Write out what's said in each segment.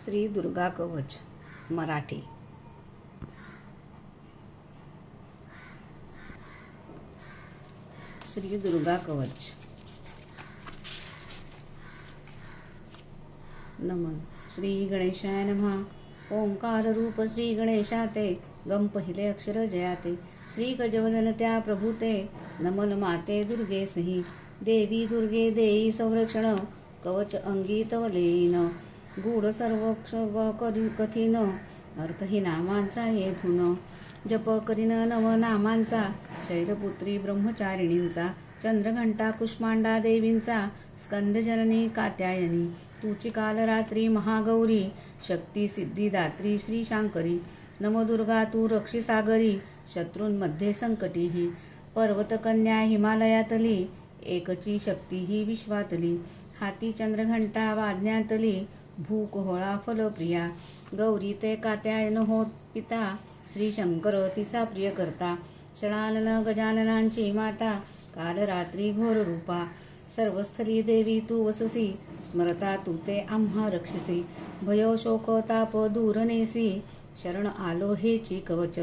श्री दुर्गा कवच मराठी. श्री दुर्गा कवच. नमन. श्री गणेशाय नमः. ओंकार रूप श्री गणेशाते, गम पहिले अक्षर जयाते. श्री गजवदन त्या प्रभूते, नमन माते दुर्गे सही. देवी दुर्गे देई संरक्षण, कवच अंगी तव लेन. गूढ सर्व कठीण, अर्थही नामांचा येथून. जप करीन नव नामांचा, शैलपुत्री ब्रह्मचारिणींचा. चंद्रघंटा कुष्मांडा देवींचा, स्कंदजननी कात्यायनी. तुची काल रात्री महागौरी, शक्ती सिद्धिदात्री श्री शांकरी. नमदुर्गा तू रक्षी सागरी, शत्रूंमध्ये संकटी ही. पर्वतकन्या हिमालयातली, एकची शक्ती ही विश्वातली. हाती चंद्रघंटा वाजण्यातली, भूकोहळा फलप्रिया. गौरी ते कात्यायन होत पिता, श्री शंकर तिचा प्रिय करता. षडानन गजाननांची माता, काल रात्री घोर रूपा. सर्वस्थली देवी तू वससी, स्मरता तू ते आम्हा रक्षसी. भयो शोक ताप दूर नेसी, शरण आलो हेची कवच.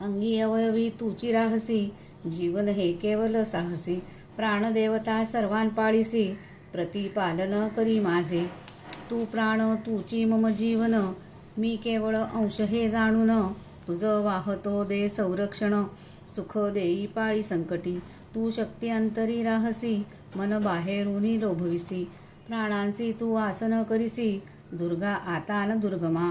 अंगी अवयवी तूची राहसी, जीवन हे केवल साहसी. प्राणदेवता सर्वांपाळीसी, प्रतिपालन करी माझे. तू प्राण तूची मम जीवन, मी केवळ अंश हे जाणून. तुझं वाहतो दे संरक्षण, सुख देई पाळी संकटी. तू शक्ती अंतरी राहसी, मन बाहेरूनी लोभविसी. प्राणांसी तू आसन करिसी, दुर्गा आता न दुर्गमा.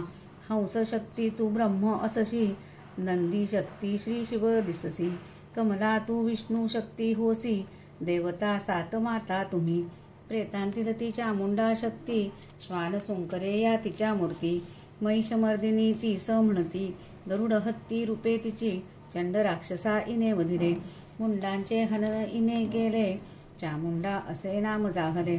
हंस शक्ती तू ब्रह्म असशी, नंदी शक्ती श्री शिव दिससी. कमला तू विष्णू शक्ती होसी, देवता सात माता तुम्ही. प्रेतांतील ती चामुंडा शक्ती, श्वान सुंकरे या तिच्या मूर्ती. महिषमर्दिनी ती स म्हणती, गरुड हत्ती रूपे तिची. चंड राक्षसा इने वधिरे, मुंडांचे हनन इने गेले. चामुंडा असे नाम जाहले.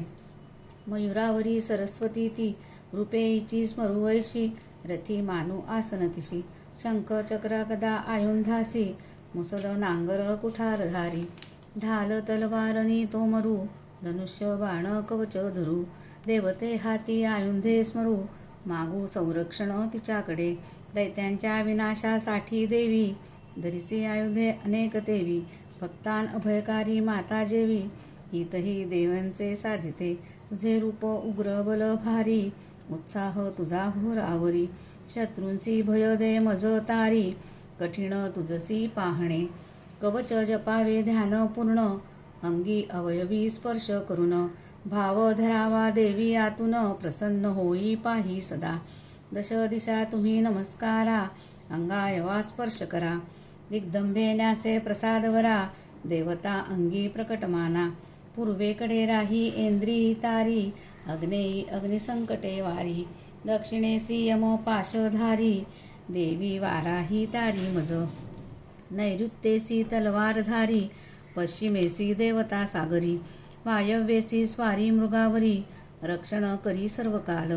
मयुरावरी सरस्वती ती, रूपे हिची स्मरुवैशी. रथी मानू आसन तिशी, शंख चक्र गदा आयुधासी. मुसल नांगर कुठारधारी, ढाल तलवारनी तो मरू. धनुष्य बाण कवच धरू, देवते हाती आयुधे स्मरू. मागू संरक्षण तिच्याकडे, दैत्यांच्या विनाशासाठी देवी. धरिसी आयुधे अनेक देवी, भक्तान अभयकारी माता जेवी. हितही देवांचे साधिते, तुझे रूप उग्र बल भारी. उत्साह तुझा घोर आवरी, शत्रूंची भय दे मज तारी. कठीण तुझसी पाहणे, कवच जपावे ध्यान पूर्ण. अंगी अवयवी स्पर्श करून, भाव धरावा देवी आतून. प्रसन्न होई पाही सदा, दश दिशा तुम्ही नमस्कारा. अंगायवा स्पर्श करा, दिग्दंभे न्यासे प्रसादवरा. देवता अंगी प्रकटमाना, पूर्वेकडे राही ऐंद्री तारी. अग्नेयी अग्निसंकटे वारी, दक्षिणेसी यम पाशधारी. देवी वाराही तारी मज, नैऋत्येसी तलवारधारी. पश्चिमेसी देवता सागरी, वायव्येसी स्वारी मृगावरी. रक्षण करी सर्व काल,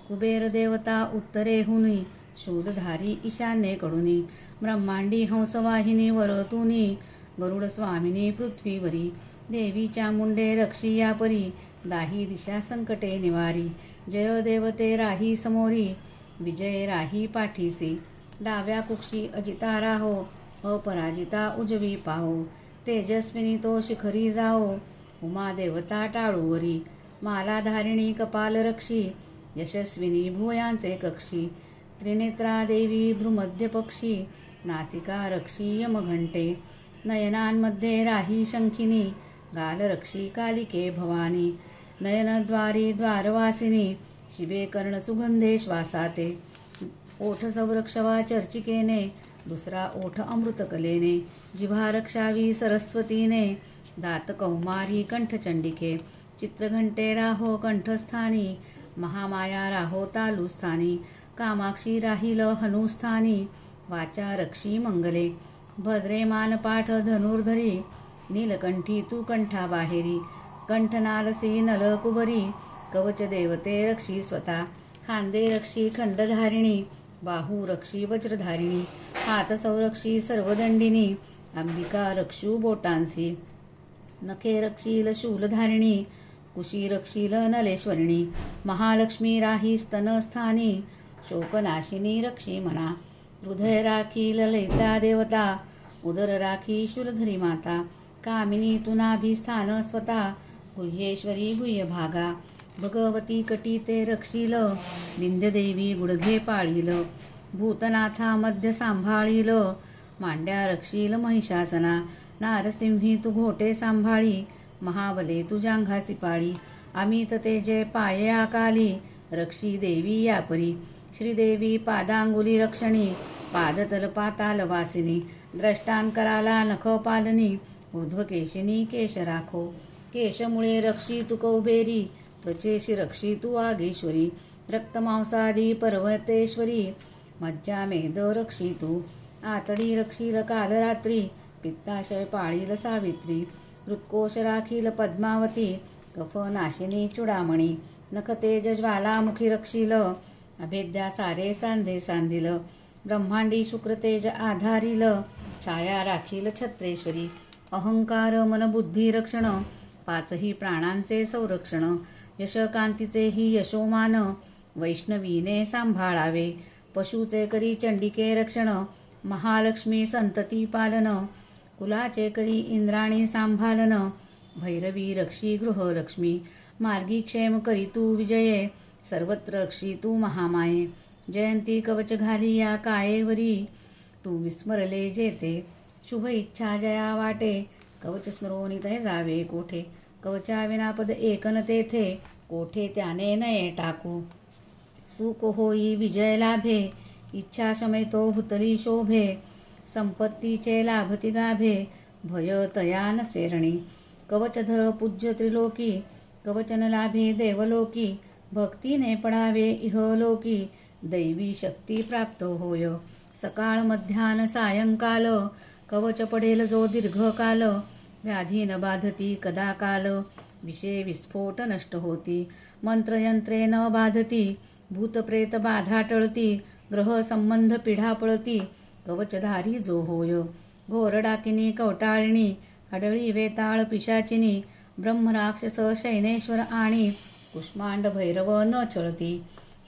कुबेर देवता उत्तरेहुनी. शूलधारी ईशान्येकडूनी, ब्रह्मांडी हंसवाहिनी वरतुनी. गरुड स्वामिनी पृथ्वीवरी, देवी चामुंडे रक्षी या परी. दाही दिशा संकटे निवारी, जय देवते राही समोरी. विजय राही पाठीसी, डाव्या कुक्षी अजिता राहो. अपराजिता उजवी पाहो, तेजस्विनी तो शिखरी जाओ. उमा देवता टाळूवरी, मालाधारिणी कपाल रक्षी. यशस्विनी भुवयांचे कक्षी, त्रिनेत्रा देवी भ्रूमध्य पक्षी. नासिका रक्षी यमघंटे, नयनांमध्ये राही शंखिनी. गाल रक्षी कालिके भवानी, नयनद्वारी द्वारवासिनी. शिवे कर्ण सुगंधे श्वासाते, ओठ संरक्षवा चर्चिकेने. दुसरा ओठ अमृतकलेने, जिव्हा रक्षावी सरस्वतीने. दात कौमारी कंठचंडिके, चित्रघंटे राहो कंठस्थानी. महामाया राहो तालुस्थानी, कामाक्षी राहील हनुस्थानी. वाचा रक्षी मंगले, भद्रे मानपाठ धनुर्धरी. नीलकंठी तू कंठा बाहेरी, कंठनालसी नलकुबरी. कवच देवते रक्षी स्वतः, खांदे रक्षी खंडधारिणी. बाहू रक्षी वज्रधारिणी, हात संरक्षी सर्वदंडिनी. अंबिका रक्षू बोटांसी, नखे रक्षील शूलधारिणी. कुशी रक्षील नलेश्वरिणी महालक्ष्मी राही स्तनस्थानी शोकनाशिनी रक्षी मना हृदय राखी ललिता देवता उदर राखी शूलधरी माता कामिनी तुनाभिस्थान स्वता गुह्येश्वरी गुह्य भागा भगवती कटी ते रक्षील विंध्यदेवी गुडघे पाळील भूतनाथा मध्य सांभाळील मांड्या रक्षील महिषासना नारसिंही तू घोटे सांभाळी महाबले तुझ्या अंगासी पाळी अमित तेजे पाये आकाली रक्षी देवी यापरी श्रीदेवी पादांगुली रक्षणी पादतल पाताल वासिनी द्रष्टांकराला नख पालनी ऊर्ध्वकेशिनी केश राखो केशमुळे रक्षी तू कौबेरी त्वचेशी रक्षी तू वागेश्वरी रक्तमांसादी पर्वतेश्वरी मज्जा मेद रक्षी तू आतडी रक्षील कालरात्री पित्ताशय पाळील सावित्री हृत्कोश राखील पद्मावती कफ नाशिनी चुडामणी नखतेज ज्वालामुखी रक्षील अभेद्या सारे सांधे सांधिल ब्रह्मांडी शुक्रतेज आधारील छाया राखील छत्रेश्वरी अहंकार मनबुद्धी रक्षण पाचही प्राणांचे संरक्षण यशकांतीचेही यशोमान वैष्णवीने सांभाळावे पशुचे करी चंडिके रक्षण महालक्ष्मी संतती पालन कुलाचे करी इंद्राणी सांभालन भैरवी रक्षी गृहलक्ष्मी मार्गी क्षेम करी तू विजये सर्वत्र रक्षी तू महामाये जयंती कवच घाली या कायेवरी तू विस्मरले जेते शुभ इच्छा जया वाटे कवच स्मरोनी तै जावे कोठे कवचा विनापद एकन तेथे कोठे त्याने नये टाकू सुख होई विजय लाभे इच्छा शमयतो भूतली शोभे संपत्तीचे लाभती गाभे भय तया नसे रणी कवचधर पूज्य त्रिलोकी कवचन लाभे देवलोकी भक्तीने पडावे इहलोकी दैवी शक्ती प्राप्त होय सकाळ मध्यान सायंकाल कवच पडेल जो दीर्घकाल व्याधी न बाधती कदाकाल विषय विस्फोट नष्ट होती मंत्रयंत्रे न बाधती भूतप्रेत बाधा टळती ग्रह संबंध पिढा पळती कवचधारी जो होय घोरडाकिनी कवटाळिणी आडळी वेताळ पिशाचिनी ब्रह्मराक्षस शैनेश्वर आणि कुष्मांड भैरव न चळती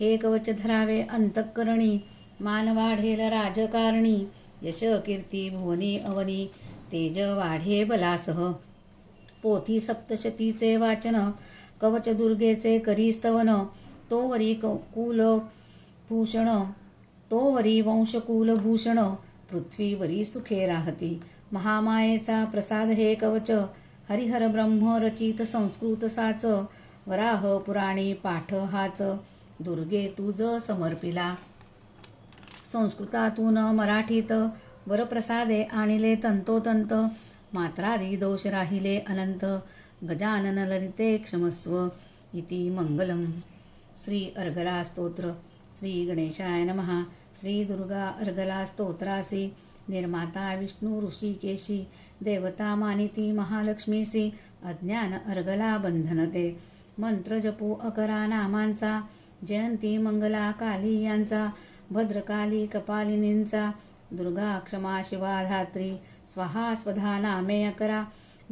हे कवच धरावे अंतःकरणी मान वाढेल राजकारणी यश कीर्ती भुवनी अवनी तेज वाढे बलासह पोथी सप्तशतीचे वाचन कवच दुर्गेचे करी स्तवन तोवरी वंशकुलभूषण पृथ्वीवरी सुखे राहती महामायेचा प्रसाद हे कवच हरिहर ब्रह्म रचित संस्कृत साच वराह पुराणी पाठ हाच दुर्गे तुझ समर्पिला संस्कृतातून मराठीत वरप्रसादे आणिले तंतोतंत मात्रादी दोष राहिले अनंत गजानन ललिते क्षमस्व इति मंगलम. श्री अर्गला स्तोत्र. श्री गणेशाय नमः. श्री दुर्गा अर्गला स्तोत्रासी निर्माता विष्णू ऋषिकेशी देवता मानिती महालक्ष्मीसी अज्ञान अर्गला बंधनते मंत्र जपू अकरा नामांचा जयंती मंगला काली यांचा भद्रकाली कपालिनींचा दुर्गा क्षमा शिवा धात्री स्वाहा स्वधा नामे अकरा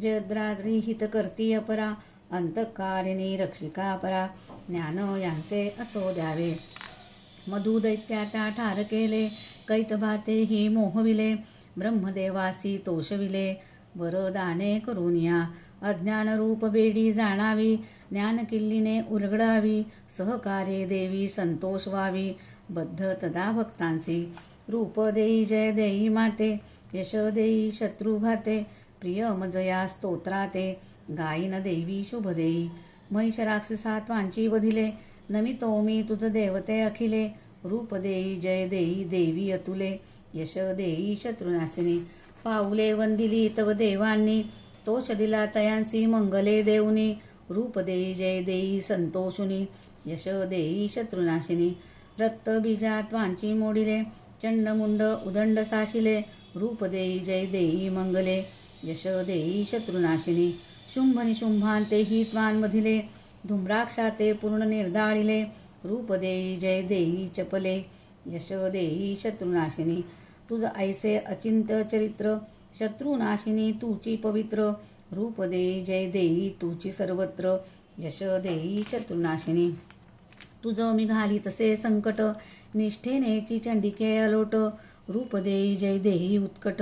जयद्राद्री हितकर्ती अपरा अंतकारिणी रक्षिका परा ज्ञान यांचे असो द्यावे. मधु दैत्याता ठार केले कैटभाते ही मोहविले ब्रह्मदेवासी तोषविले वरदाने करुनिया अज्ञान रूप बेडी जाणावी ज्ञान किल्लीने उलगडावी सहकार्ये देवी संतोष व्हावी बद्ध तदा भक्तांसी रूप देई जय देई माते यश देई शत्रुघाते प्रिय मजया स्तोत्राते गायीन देवी शुभ देई महिष राक्षसा त्वांची वधिले नमितो मी तुझ देवते अखिले रूप देई जय देई देवी अतुले यश देई शत्रुनाशिनी पाऊले वंदिली तव देवांनी तोष दिला तयांसी मंगले देऊनी रूप देई जय देई संतोषुनी यश देई शत्रुनाशिनी रक्त बीजा त्वांची मोडिले चंडमुंड उदंड साशिले रूप देई जय देई मंगले यश देई शत्रुनाशिनी शुंभ निशुंभांते ही त्वांमधिले धूम्राक्षाते पूर्ण निर्दाळिले रूप देई जय देई चपले यश देई शत्रुनाशिनी तुझ ऐसे अचिंत्य चरित्र शत्रुनाशिनी तूची पवित्र रूप देई जय देई तूची सर्वत्र यश देई शत्रुनाशिनी. तुझं मी घाली तसे संकट, निष्ठेनेची चंडिके अलोट. रूप देई जय देई उत्कट,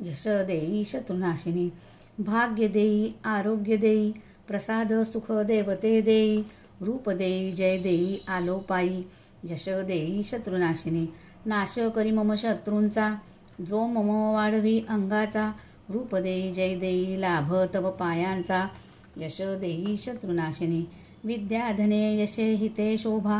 यश देई शत्रुनाशिनी. भाग्य देई आरोग्य देई, प्रसाद सुख देवते देई. रूप देई जय देई आलो पायी, यश देई शत्रुनाशिनी. नाश करी मम शत्रूंचा, जो मम वाढवी अंगाचा. रूप देई जय देई लाभ तव पायांचा, यश देई शत्रुनाशिनी. विद्या धने यशे हिते शोभा,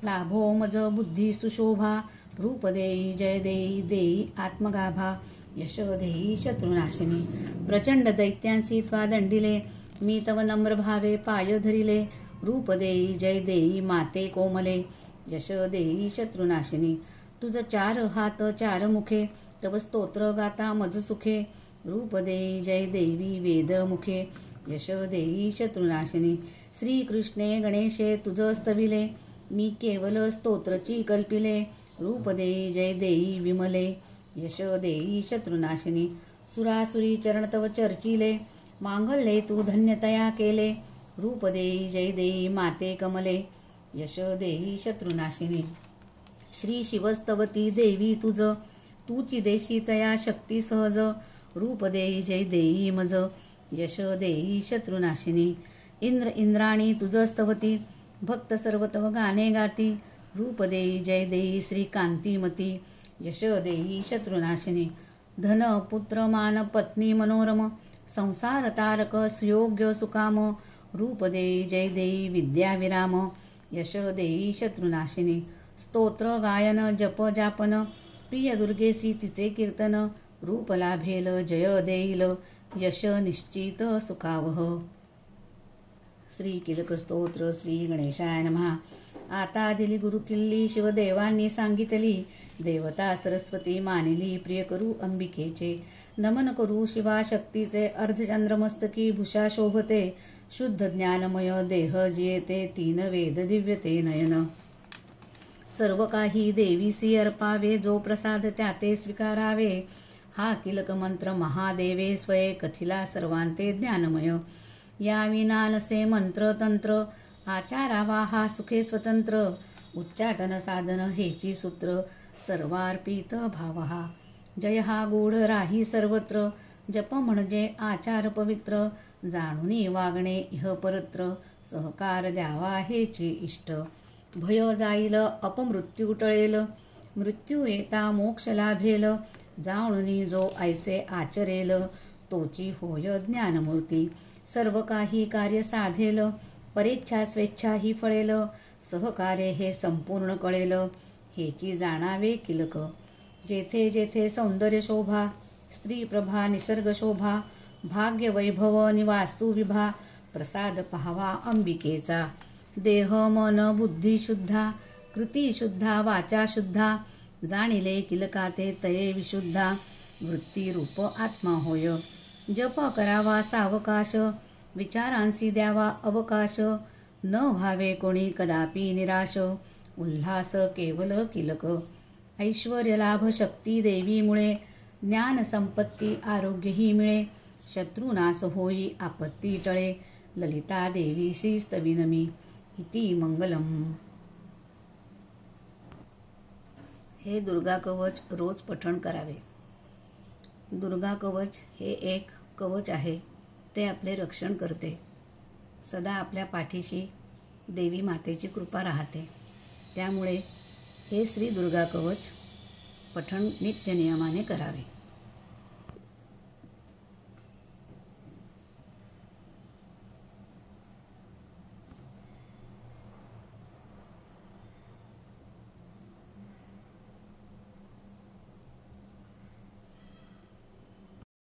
लाभो मज बुद्धी सुशोभा. रूप देई जय देई देई आत्मगाभा, यश देई शत्रुनाशिनी. प्रचंड दैत्यांसी त्वा दंडिले, मी तव नम्र भावे पाय धरिले. रूप देई जय देई माते कोमले, यश देई शत्रुनाशिनी. तुझ 4 हात 4 मुखे, तव स्तोत्र गाता मज सुखे. रूप देई जय देवी वेद मुखे, यश देई शत्रुनाशिनी. श्री कृष्णे गणेशे तुझ स्तविले, मी केवल स्तोत्रची कल्पिले. रूप देई जय देई विमले, यश देई शत्रुनाशिनी. सुरासुरी चरण तव चर्चिले, मांगल्ये तू धन्यतया केले. रूप देई जय देई माते कमले, यश देई शत्रुनाशिनी. श्री शिवस्तवती देवी तुझ, तूची देशी तया शक्ती सहज. रूप देई जय देई मज, यश देई शत्रुनाशिनी. इंद्र इंद्राणी तुझ स्तवती, भक्त सर्व तव गाणे गाती. रूप देई जय देई श्रीकांतीमती, यश देई शत्रुनाशिनी. धन पुत्र मान पत्नी मनोरम, संसार तारक सुयोग्य सुकाम. रूप देई जय देई विद्या विराम, यश देई शत्रुनाशिनी. स्तोत्र गायन जप जापन, प्रिय दुर्गेसी तिचे कीर्तन. रूप लाभेल जय देईल, यश निश्चित सुखावह. श्री किलक स्तोत्र. श्री गणेशाय नमः. आता दिली गुरुकिल्ली शिवदेवांनी सांगितली, देवता सरस्वती मानिली प्रिय करू अंबिकेचे. नमन करू शिवा शक्तीचे, अर्धचंद्रमस्तकी भूषा शोभते. शुद्ध ज्ञानमय देह जियेते, 3 वेद दिव्यते नयन. सर्व काही देवीसी अर्पावे, जो प्रसाद त्याते स्वीकारावे. हा किलक मंत्र महादेवे स्वये, कथिला सर्वांते ज्ञानमय. या विना नसे मंत्र तंत्र, आचारावा हा सुखे स्वतंत्र. उच्चाटन साधन हेची सूत्र, सर्वार्पित भाव हा. जय हा गूढ राही सर्वत्र, जप म्हणजे आचार पवित्र. जाणूनी वागणे इह परत्र, सहकार द्यावा हेची इष्ट. भय जाईल अपमृत्यू टळेल, मृत्यू येता मोक्ष लाभेल. जाणूनी जो ऐसे आचरेल, तोची होय ज्ञानमूर्ती. सर्व काही कार्य साधेल, परेच्छा स्वेच्छा ही फळेल. सहकार्य हे संपूर्ण कळेल, हेची जाणावे किलक. जेथे जेथे सौंदर्य शोभा, स्त्री प्रभा निसर्ग शोभा. भाग्य वैभव निवास्तु विभा, प्रसाद पाहावा अंबिकेचा. देह मन बुद्धी शुद्धा, कृती शुद्धा वाचा शुद्धा. जाणिले किलकाते तये विशुद्धा, वृत्ती रूप आत्मा होय. जप करावा सावकाश, विचारांसी द्यावा अवकाश. न व्हावे कोणी कदापि निराश, उल्हास केवल किलक. ऐश्वर्य लाभ शक्ती देवीमुळे, ज्ञान संपत्ती आरोग्यही मिळे. शत्रुनाश होई आपत्ती टळे, ललिता देवीसी स्तविनमी. इति मंगलम. हे दुर्गा कवच रोज पठण करावे. दुर्गा कवच हे एक कवच आहे, ते आपले रक्षण करते. सदा आपल्या पाठीशी देवी मातेची कृपा राहते. त्यामुळे हे श्री दुर्गा कवच पठण नित्य नियमाने करावे.